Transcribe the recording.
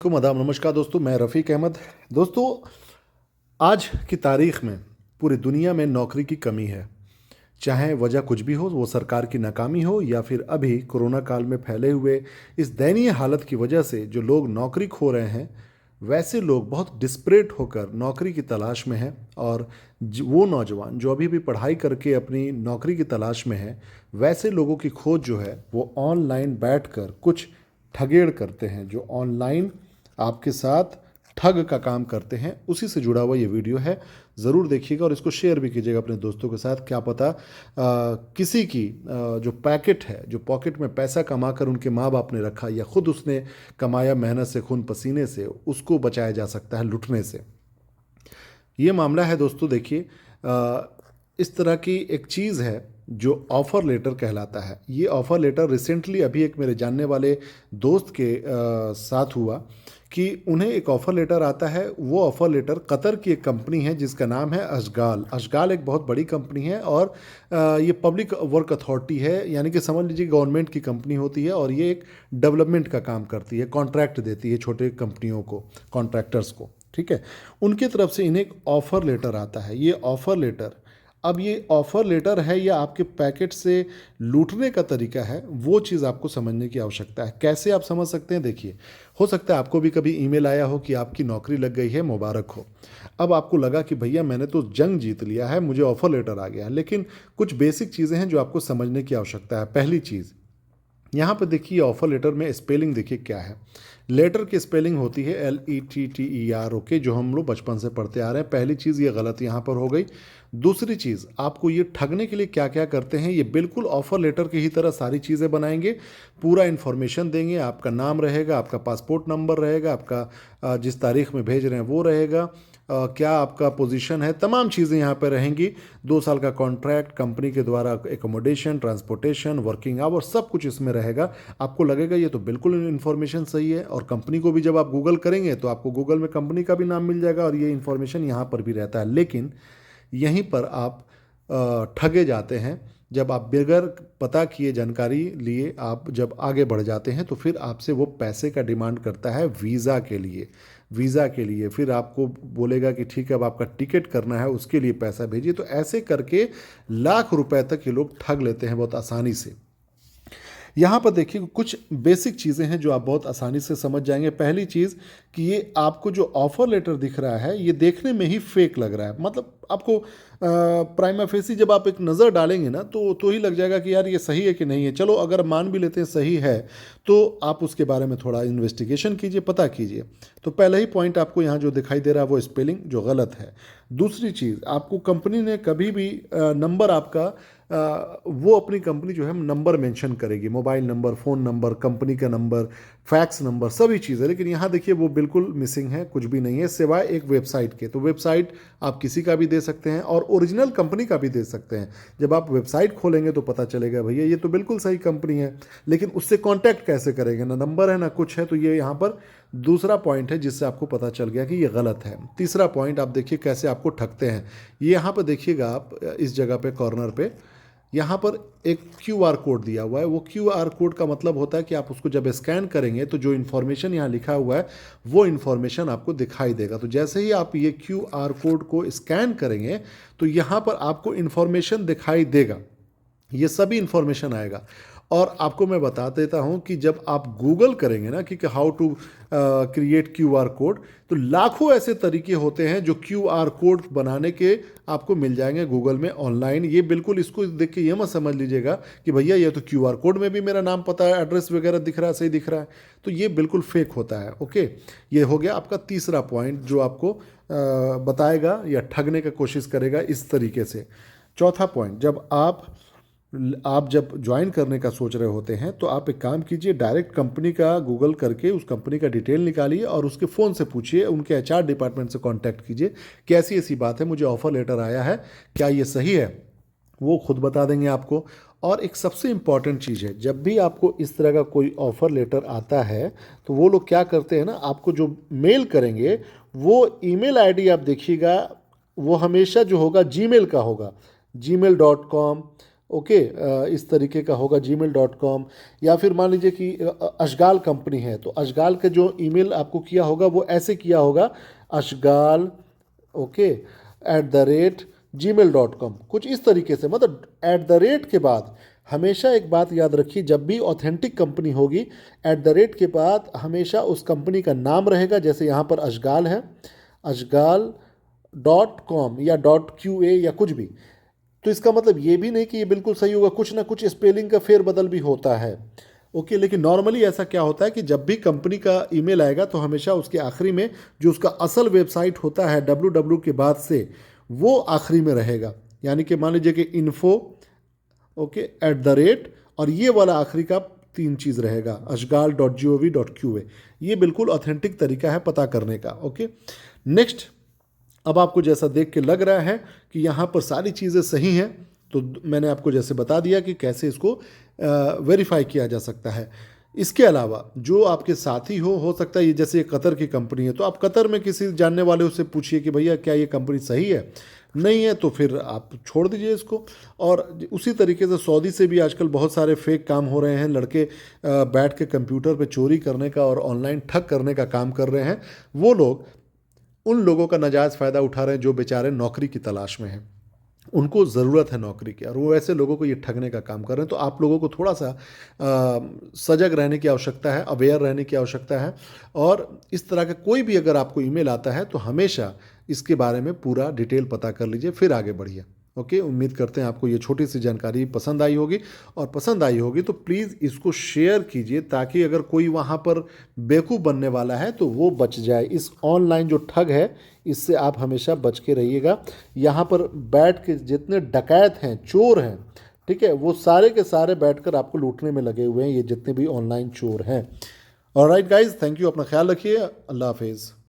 आदाब नमस्कार दोस्तों, मैं रफ़ीक अहमद। दोस्तों, आज की तारीख में पूरी दुनिया में नौकरी की कमी है। चाहे वजह कुछ भी हो, वो सरकार की नाकामी हो या फिर अभी कोरोना काल में फैले हुए इस दयनीय हालत की वजह से जो लोग नौकरी खो रहे हैं, वैसे लोग बहुत डिस्परेट होकर नौकरी की तलाश में हैं। और वो नौजवान जो अभी भी पढ़ाई करके अपनी नौकरी की तलाश में हैं, वैसे लोगों की खोज जो है वो ऑनलाइन बैठकर कुछ ठगेड़ करते हैं, जो ऑनलाइन आपके साथ ठग का काम करते हैं। उसी से जुड़ा हुआ ये वीडियो है, ज़रूर देखिएगा और इसको शेयर भी कीजिएगा अपने दोस्तों के साथ। क्या पता किसी की जो पैकेट है, जो पॉकेट में पैसा कमा कर उनके माँ बाप ने रखा या खुद उसने कमाया मेहनत से, खून पसीने से, उसको बचाया जा सकता है लुटने से। ये मामला है दोस्तों, देखिए, इस तरह की एक चीज़ है जो ऑफ़र लेटर कहलाता है। ये ऑफ़र लेटर रिसेंटली अभी एक मेरे जानने वाले दोस्त के साथ हुआ कि उन्हें एक ऑफ़र लेटर आता है। वो ऑफ़र लेटर कतर की एक कंपनी है जिसका नाम है अशगाल। अशगाल एक बहुत बड़ी कंपनी है और ये पब्लिक वर्क अथॉरिटी है, यानी कि समझ लीजिए गवर्नमेंट की कंपनी होती है और ये एक डेवलपमेंट का काम करती है, कॉन्ट्रैक्ट देती है छोटे कंपनियों को, कॉन्ट्रैक्टर्स को। ठीक है, उनकी तरफ से इन्हें एक ऑफ़र लेटर आता है। ये ऑफ़र लेटर, अब ये ऑफ़र लेटर है या आपके पैकेट से लूटने का तरीका है, वो चीज़ आपको समझने की आवश्यकता है। कैसे आप समझ सकते हैं? देखिए, हो सकता है आपको भी कभी ईमेल आया हो कि आपकी नौकरी लग गई है, मुबारक हो। अब आपको लगा कि भैया मैंने तो जंग जीत लिया है, मुझे ऑफ़र लेटर आ गया है। लेकिन कुछ बेसिक चीज़ें हैं जो आपको समझने की आवश्यकता है। पहली चीज़, यहाँ पर देखिए ऑफ़र लेटर में स्पेलिंग देखिए क्या है। लेटर की स्पेलिंग होती है LETTER, जो हम लोग बचपन से पढ़ते आ रहे हैं। पहली चीज़ ये गलत यहाँ पर हो गई। दूसरी चीज़, आपको ये ठगने के लिए क्या क्या करते हैं, ये बिल्कुल ऑफ़र लेटर की ही तरह सारी चीज़ें बनाएंगे, पूरा इन्फॉर्मेशन देंगे। आपका नाम रहेगा, आपका पासपोर्ट नंबर रहेगा, आपका जिस तारीख में भेज रहे हैं वो रहेगा, क्या आपका पोजीशन है, तमाम चीज़ें यहाँ पर रहेंगी। 2 साल का कॉन्ट्रैक्ट, कंपनी के द्वारा एकोमोडेशन, ट्रांसपोर्टेशन, वर्किंग आवर, सब कुछ इसमें रहेगा। आपको लगेगा ये तो बिल्कुल इन्फॉर्मेशन सही है। और कंपनी को भी जब आप गूगल करेंगे तो आपको गूगल में कंपनी का भी नाम मिल जाएगा और ये इन्फॉर्मेशन यहाँ पर भी रहता है। लेकिन यहीं पर आप ठगे जाते हैं। जब आप बगैर पता किए, जानकारी लिए आप जब आगे बढ़ जाते हैं तो फिर आपसे वो पैसे का डिमांड करता है वीज़ा के लिए। वीज़ा के लिए फिर आपको बोलेगा कि ठीक है, अब आपका टिकट करना है, उसके लिए पैसा भेजिए। तो ऐसे करके लाख रुपए तक ये लोग ठग लेते हैं बहुत आसानी से। यहाँ पर देखिए कुछ बेसिक चीज़ें हैं जो आप बहुत आसानी से समझ जाएंगे। पहली चीज़ कि ये आपको जो ऑफ़र लेटर दिख रहा है, ये देखने में ही फेक लग रहा है। मतलब आपको प्राइमा फेसी जब आप एक नज़र डालेंगे ना तो ही लग जाएगा कि यार ये सही है कि नहीं है। चलो अगर मान भी लेते हैं सही है तो आप उसके बारे में थोड़ा इन्वेस्टिगेशन कीजिए, पता कीजिए। तो पहला ही पॉइंट आपको यहाँ जो दिखाई दे रहा है वो स्पेलिंग जो गलत है। दूसरी चीज़, आपको कंपनी ने कभी भी नंबर आपका वो अपनी कंपनी जो है नंबर मेंशन करेगी, mobile number, phone number, company का नंबर, फैक्स नंबर, सभी चीज़ें। लेकिन यहाँ देखिए वो बिल्कुल मिसिंग है, कुछ भी नहीं है सिवाय एक वेबसाइट के। तो वेबसाइट आप किसी का भी दे सकते हैं और ओरिजिनल कंपनी का भी दे सकते हैं। जब आप वेबसाइट खोलेंगे तो पता चलेगा भैया ये तो बिल्कुल सही कंपनी है, लेकिन उससे कॉन्टैक्ट कैसे करेंगे? ना नंबर है ना कुछ है। तो ये यहाँ पर दूसरा पॉइंट है जिससे आपको पता चल गया कि ये गलत है। तीसरा पॉइंट आप देखिए कैसे आपको ठगते हैं। ये यहाँ पर देखिएगा आप इस जगह पे कॉर्नर पे, यहाँ पर एक QR कोड दिया हुआ है। वो QR कोड का मतलब होता है कि आप उसको जब स्कैन करेंगे तो जो इन्फॉर्मेशन यहाँ लिखा हुआ है वो इन्फॉर्मेशन आपको दिखाई देगा। तो जैसे ही आप ये QR कोड को स्कैन करेंगे तो यहाँ पर आपको इन्फॉर्मेशन दिखाई देगा, ये सभी इन्फॉर्मेशन आएगा। और आपको मैं बता देता हूँ कि जब आप गूगल करेंगे ना कि how to create QR code, तो लाखों ऐसे तरीके होते हैं जो QR कोड बनाने के आपको मिल जाएंगे गूगल में ऑनलाइन। ये बिल्कुल इसको देख के ये मत समझ लीजिएगा कि भैया ये तो QR कोड में भी मेरा नाम, पता है, एड्रेस वगैरह दिख रहा है, सही दिख रहा है। तो ये बिल्कुल फेक होता है। ओके, ये हो गया आपका तीसरा पॉइंट जो आपको बताएगा या ठगने का कोशिश करेगा इस तरीके से। चौथा पॉइंट, जब आप जब ज्वाइन करने का सोच रहे होते हैं तो आप एक काम कीजिए, डायरेक्ट कंपनी का गूगल करके उस कंपनी का डिटेल निकालिए और उसके फ़ोन से पूछिए, उनके HR डिपार्टमेंट से कांटेक्ट कीजिए कि ऐसी ऐसी बात है, मुझे ऑफ़र लेटर आया है, क्या ये सही है? वो खुद बता देंगे आपको। और एक सबसे इम्पॉर्टेंट चीज़ है, जब भी आपको इस तरह का कोई ऑफ़र लेटर आता है तो वो लोग क्या करते हैं ना, आपको जो मेल करेंगे वो ईमेल ID आप देखिएगा, वो हमेशा जो होगा Gmail का होगा, gmail.com, ओके, इस तरीके का होगा gmail.com, या फिर मान लीजिए कि अशगाल कंपनी है तो अशगाल का जो ईमेल आपको किया होगा वो ऐसे किया होगा, अशगाल ओके @gmail.com, कुछ इस तरीके से, मतलब @ के बाद हमेशा एक बात याद रखिए, जब भी ऑथेंटिक कंपनी होगी @ के बाद हमेशा उस कंपनी का नाम रहेगा। जैसे यहाँ पर अशगाल है, अशगाल.com या .qa या कुछ भी, तो इसका मतलब ये भी नहीं कि ये बिल्कुल सही होगा, कुछ ना कुछ स्पेलिंग का फेरबदल भी होता है। ओके, लेकिन नॉर्मली ऐसा क्या होता है कि जब भी कंपनी का ईमेल आएगा तो हमेशा उसके आखिरी में जो उसका असल वेबसाइट होता है www के बाद से, वो आखिरी में रहेगा। यानी कि मान लीजिए कि इन्फो ओके @ और ये वाला आखिरी का 3 चीज़ रहेगा, ashgal.gov.qa। ये बिल्कुल ऑथेंटिक तरीका है पता करने का। ओके, नेक्स्ट, अब आपको जैसा देख के लग रहा है कि यहाँ पर सारी चीज़ें सही हैं, तो मैंने आपको जैसे बता दिया कि कैसे इसको वेरीफाई किया जा सकता है। इसके अलावा जो आपके साथी हो सकता है ये, जैसे ये कतर की कंपनी है तो आप कतर में किसी जानने वाले उससे पूछिए कि भैया क्या ये कंपनी सही है, नहीं है तो फिर आप छोड़ दीजिए इसको। और उसी तरीके से सऊदी से भी आजकल बहुत सारे फेक काम हो रहे हैं, लड़के बैठ के कंप्यूटर पे चोरी करने का और ऑनलाइन ठग करने का काम कर रहे हैं। वो लोग उन लोगों का नाजायज़ फ़ायदा उठा रहे हैं जो बेचारे नौकरी की तलाश में हैं, उनको ज़रूरत है नौकरी की, और वो ऐसे लोगों को ये ठगने का काम कर रहे हैं। तो आप लोगों को थोड़ा सा सजग रहने की आवश्यकता है, अवेयर रहने की आवश्यकता है। और इस तरह का कोई भी अगर आपको ईमेल आता है तो हमेशा इसके बारे में पूरा डिटेल पता कर लीजिए, फिर आगे बढ़िए। ओके, उम्मीद करते हैं आपको ये छोटी सी जानकारी पसंद आई होगी, और पसंद आई होगी तो प्लीज़ इसको शेयर कीजिए, ताकि अगर कोई वहाँ पर बेवकूफ़ बनने वाला है तो वो बच जाए। इस ऑनलाइन जो ठग है इससे आप हमेशा बच के रहिएगा। यहाँ पर बैठ के जितने डकैत हैं, चोर हैं, ठीक है, वो सारे के सारे बैठकर आपको लूटने में लगे हुए हैं, ये जितने भी ऑनलाइन चोर हैं। ऑलराइट गाइज, थैंक यू, अपना ख्याल रखिए, अल्लाह हाफिज़।